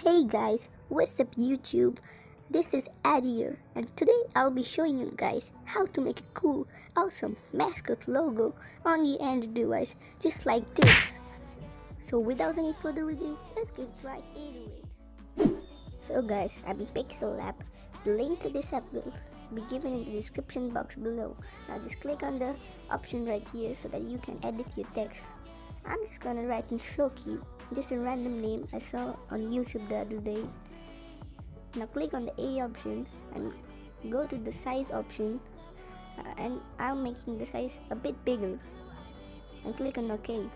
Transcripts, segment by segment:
Hey guys, what's up YouTube? This is Adiar and today I'll be showing you guys how to make a cool, awesome mascot logo on your Android device just like this. So without any further ado, let's get right into it. So guys, I'm in Pixel Lab. The link to this app will be given in the description box below. Now just click on the option right here so that you can edit your text. I'm just gonna write in Shoki, just a random name I saw on YouTube the other day. Now click on the A option and go to the size option, and I'm making the size a bit bigger and click on OK.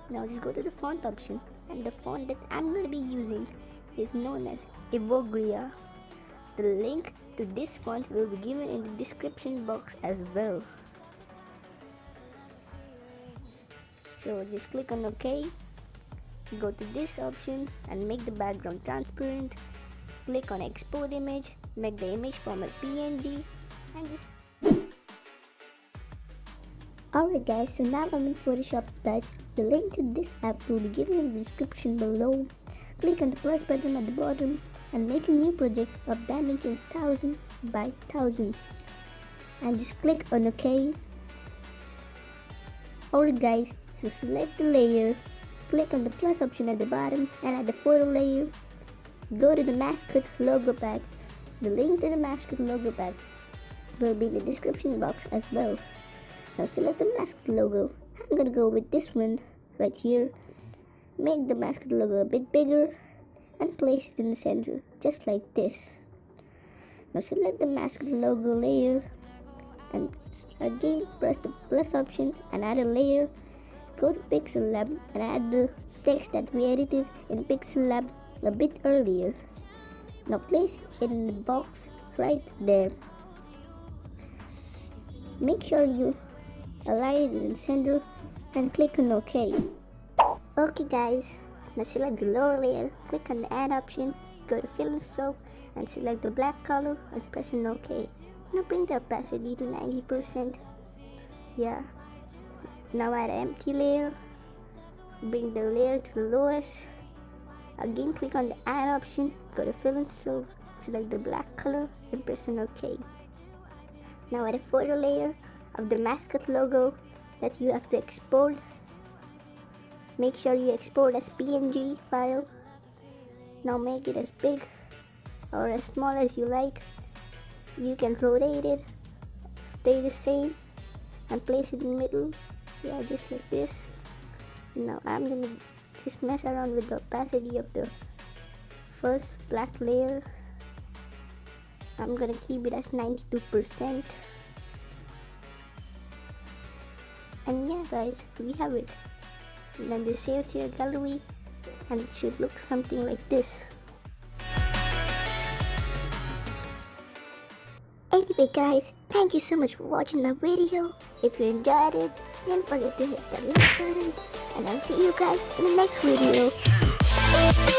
Now just go to the font option, and the font that I'm going to be using is known as Evogria. The link to this font will be given in the description box as well. So just click on OK, go to this option and make the background transparent. Click on export image, make the image format PNG and just... Alright guys, so now I'm in Photoshop Touch. The link to this app will be given in the description below. Click on the plus button at the bottom and make a new project of dimensions 1000 by 1000 and just click on OK. Alright guys, so select the layer, click on the plus option at the bottom and add the photo layer. Go to the mascot logo pack. The link to the mascot logo pack will be in the description box as well. Now select the mascot logo. I'm gonna go with this one right here. Make the mascot logo a bit bigger and place it in the center just like this. Now select the mascot logo layer and again press the plus option and add a layer. Go to Pixel Lab and add the text that we edited in Pixel Lab a bit earlier. Now place it in the box right there. Make sure you align it in the center and click on OK. Okay guys, now select the lower layer, click on the add option, go to fill and stroke and select the black color and press on OK. Now bring the opacity to 90%. Yeah. Now add an empty layer, bring the layer to the lowest. Again click on the add option, go to fill and stroke, select the black color and press on OK. Now add a photo layer of the mascot logo that you have to export. Make sure you export as PNG file. Now make it as big or as small as you like. You can rotate it, stay the same and place it in the middle. Yeah, just like this. Now I'm gonna just mess around with the opacity of the first black layer. I'm gonna keep it as 92%. And yeah guys, we have it. And then just save it to your gallery and it should look something like this. Anyway guys, thank you so much for watching the video. If you enjoyed it, don't forget to hit the like button and I'll see you guys in the next video.